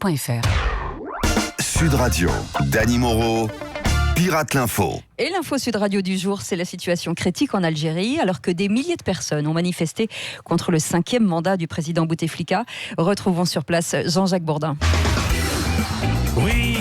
sudfm.fr. Sud Radio, Dany Moreau, Pirate l'Info. Et l'info Sud Radio du jour, c'est la situation critique en Algérie, alors que des milliers de personnes ont manifesté contre le 5e mandat du président Bouteflika. Retrouvons sur place Jean-Jacques Bourdin. Oui,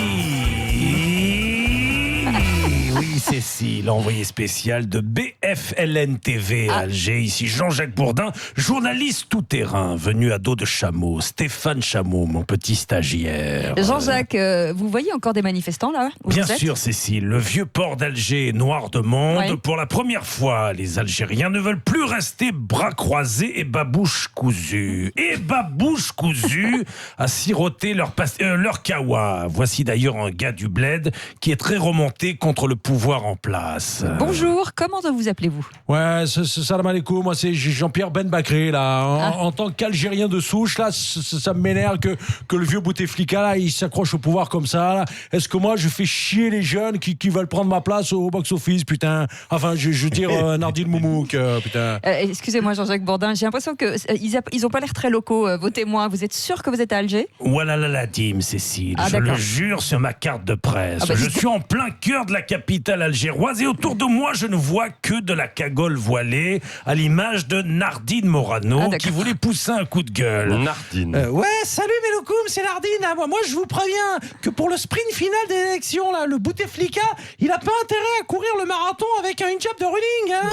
Cécile, envoyé spécial de BFLN TV à Alger. Ici Jean-Jacques Bourdin, journaliste tout-terrain, venu à dos de chameau. Stéphane Chameau, mon petit stagiaire. Jean-Jacques, vous voyez encore des manifestants là où Bien vous êtes ? sûr, Cécile. Le vieux port d'Alger est noir de monde. Ouais. Pour la première fois, les Algériens ne veulent plus rester bras croisés et babouche cousue. Et babouche cousue à siroter leur kawa. Voici d'ailleurs un gars du bled qui est très remonté contre le pouvoir en place. Bonjour, comment vous appelez-vous ? Ouais, salam alaikum, moi c'est Jean-Pierre Ben Bakré là. En tant qu'Algérien de souche là, ça m'énerve que le vieux Bouteflika là, il s'accroche au pouvoir comme ça là. Est-ce que moi je fais chier les jeunes qui veulent prendre ma place au box-office, putain. Enfin, je veux dire Nardine Moumouk, putain. Excusez-moi Jean-Jacques Bourdin, j'ai l'impression qu'ils ont pas l'air très locaux, vos témoins. Vous êtes sûr que vous êtes à Alger ? Voilà la dîme, Cécile. Je d'accord. le jure sur ma carte de presse. Bah, Je suis en plein cœur de la capitale algéroise et autour de moi, je ne vois que de la cagole voilée, à l'image de Nardine Morano, qui voulait pousser un coup de gueule. Nardine. Ouais, salut Meloukoum, c'est Nardine. Hein. Moi je vous préviens que pour le sprint final des élections là, le Bouteflika, il a pas intérêt à courir le marathon avec un hijab de running, hein.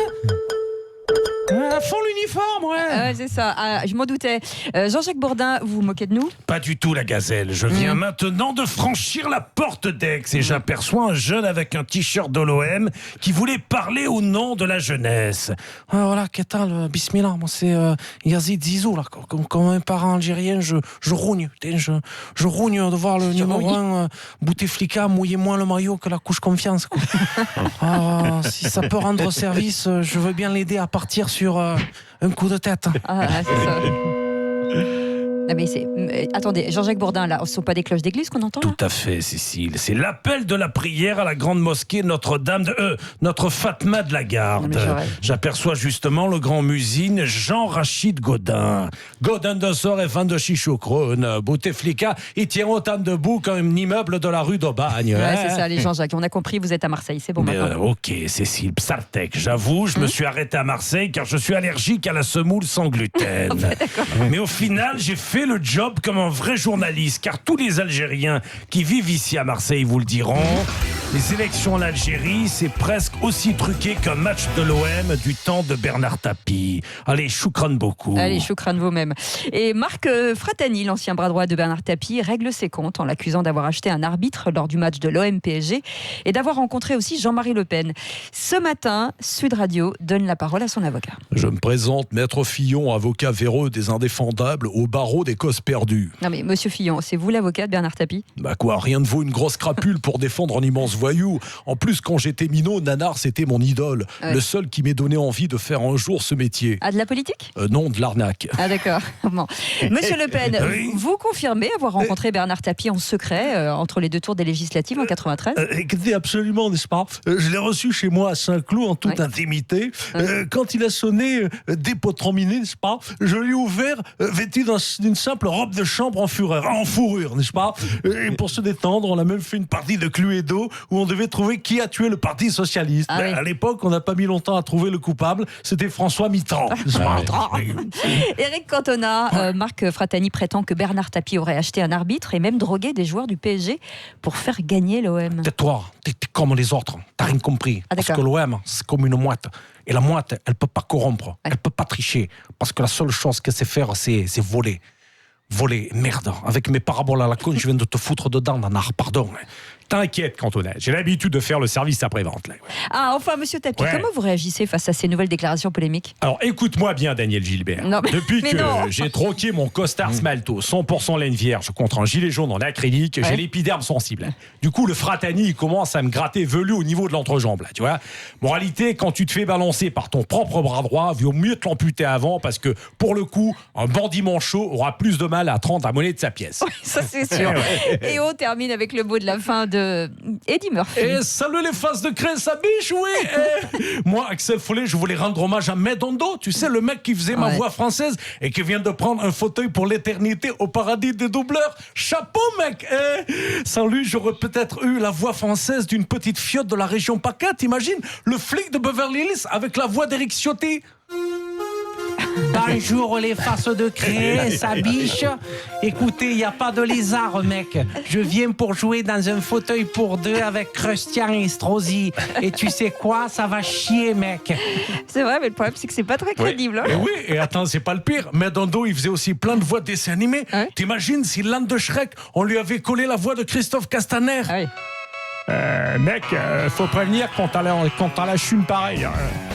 À fond l'uniforme, ouais. C'est ça, je m'en doutais. Jean-Jacques Bourdin, vous vous moquez de nous ? Pas du tout la gazelle. Je viens maintenant de franchir la porte d'Aix et j'aperçois un jeune avec un t-shirt de l'OM qui voulait parler au nom de la jeunesse. Voilà, qu'est-ce que bismillah, moi c'est Yazid Zizou là. Comme un parent algérien, je rogne. Je rogne de voir le numéro 1 Bouteflika mouiller moins le maillot que la couche confiance. Quoi. Si ça peut rendre service, je veux bien l'aider à partir sur un coup de tête. C'est ça. Non mais attendez, Jean-Jacques Bourdin, là, ce ne sont pas des cloches d'église qu'on entend là ? Tout à fait, Cécile. C'est l'appel de la prière à la grande mosquée Notre-Dame Notre Fatma de la Garde. J'aperçois justement le grand muezzin Jean-Rachid Godin. Godin de Sor et fan de Chichoucroune. Bouteflika, il tient autant debout qu'un immeuble de la rue d'Aubagne. Ouais, c'est ça, les Jean-Jacques. On a compris, vous êtes à Marseille, c'est bon maintenant. Ok, Cécile, Psartek. J'avoue, je me suis arrêté à Marseille car je suis allergique à la semoule sans gluten. Mais au final, j'ai fait le job comme un vrai journaliste, car tous les Algériens qui vivent ici à Marseille vous le diront, les élections en Algérie, c'est presque aussi truqué qu'un match de l'OM du temps de Bernard Tapie. Allez, choukran beaucoup. Allez, choukran vous-même. Et Marc Fratani, l'ancien bras droit de Bernard Tapie, règle ses comptes en l'accusant d'avoir acheté un arbitre lors du match de l'OM-PSG et d'avoir rencontré aussi Jean-Marie Le Pen. Ce matin, Sud Radio donne la parole à son avocat. Je me présente, Maître Fillon, avocat véreux des indéfendables, au barreau des causes perdues. Non mais Monsieur Fillon, c'est vous l'avocat de Bernard Tapie ? Bah quoi, rien ne vaut une grosse crapule pour défendre un immense voyou. En plus, quand j'étais minot, Nanar, c'était mon idole. Ouais. Le seul qui m'ait donné envie de faire un jour ce métier. Ah, de la politique ? Non, de l'arnaque. Ah d'accord. Bon. Monsieur Le Pen, Oui. vous confirmez avoir rencontré Bernard Tapie en secret entre les deux tours des législatives en 93 ? Écoutez, absolument, n'est-ce pas ? Je l'ai reçu chez moi à Saint-Cloud en toute intimité. Quand il a sonné, dépotramminé, n'est-ce pas ? Je lui ai ouvert, vêtu d'une simple robe de chambre en fourrure, n'est-ce pas ? Et pour se détendre, on a même fait une partie de Cluedo où on devait trouver qui a tué le Parti Socialiste. Ah oui. À l'époque, on n'a pas mis longtemps à trouver le coupable. C'était François Mitterrand. Éric Cantona, Marc Fratani prétend que Bernard Tapie aurait acheté un arbitre et même drogué des joueurs du PSG pour faire gagner l'OM. Tais-toi, t'es comme les autres. T'as rien compris. Ah, Parce d'accord. que l'OM, c'est comme une mouette. Et la mouette, elle peut pas corrompre. Elle peut pas tricher. Parce que la seule chose qu'elle sait faire, c'est voler. Voler, merde. Avec mes paraboles à la con, je viens de te foutre dedans, Nanar, pardon. T'inquiète, Cantona, j'ai l'habitude de faire le service après-vente. Là. Ah, enfin, Monsieur Tapie, Ouais. comment vous réagissez face à ces nouvelles déclarations polémiques ? Alors écoute-moi bien, Daniel Gilbert. Non, mais- Depuis mais que non. j'ai troqué mon costard Smalto 100% laine vierge contre un gilet jaune en acrylique, j'ai l'épiderme sensible. Du coup, le Fratani, il commence à me gratter velu au niveau de l'entrejambe, là, tu vois. Moralité, quand tu te fais balancer par ton propre bras droit, vaut mieux te l'amputer avant parce que, pour le coup, un bandit manchot aura plus de mal à te rendre la monnaie de sa pièce. Ça, c'est sûr. Et on termine avec le mot de la fin de de Eddie Murphy. Et salut les faces de crème, ça biche, oui. Moi, Axel Follet, je voulais rendre hommage à Medondo, tu sais, le mec qui faisait ma voix française et qui vient de prendre un fauteuil pour l'éternité au paradis des doubleurs. Chapeau, mec. Sans lui, j'aurais peut-être eu la voix française d'une petite fiotte de la région PACA. T'imagines le flic de Beverly Hills avec la voix d'Éric Ciotti. Bonjour les faces de craie, ça biche. Écoutez, il n'y a pas de lézard, mec. Je viens pour jouer dans un fauteuil pour deux avec Christian Estrosi. Et tu sais quoi, ça va chier, mec. C'est vrai, mais le problème, c'est que c'est pas très crédible. Et oui, et attends, c'est pas le pire. Medondo, il faisait aussi plein de voix de dessins animés. T'imagines si l'âne de Shrek, on lui avait collé la voix de Christophe Castaner. Mec, faut prévenir quand t'as la chune pareille. Hein.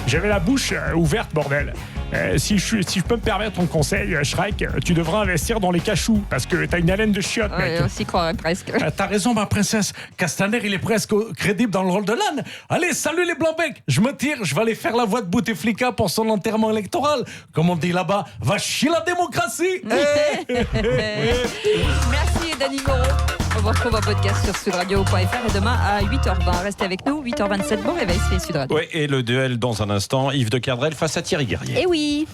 J'avais la bouche ouverte, bordel. Si je peux me permettre ton conseil, Shrek, tu devrais investir dans les cachous parce que t'as une haleine de chiotte, mec. On s'y croirait presque. T'as raison, ma princesse. Castaner, il est presque crédible dans le rôle de l'âne. Allez, salut les Blancs-Becs. Je me tire, je vais aller faire la voix de Bouteflika pour son enterrement électoral. Comme on dit là-bas, va chier la démocratie. Merci, Dany Moreau. On vous retrouve en podcast sur sudradio.fr et demain à 8h20. Restez avec nous, 8h27. Bon réveil, c'est Sud Radio. Ouais, et le duel dans un instant, Yves de Kerdrel face à Thierry Guerrier. Eh oui.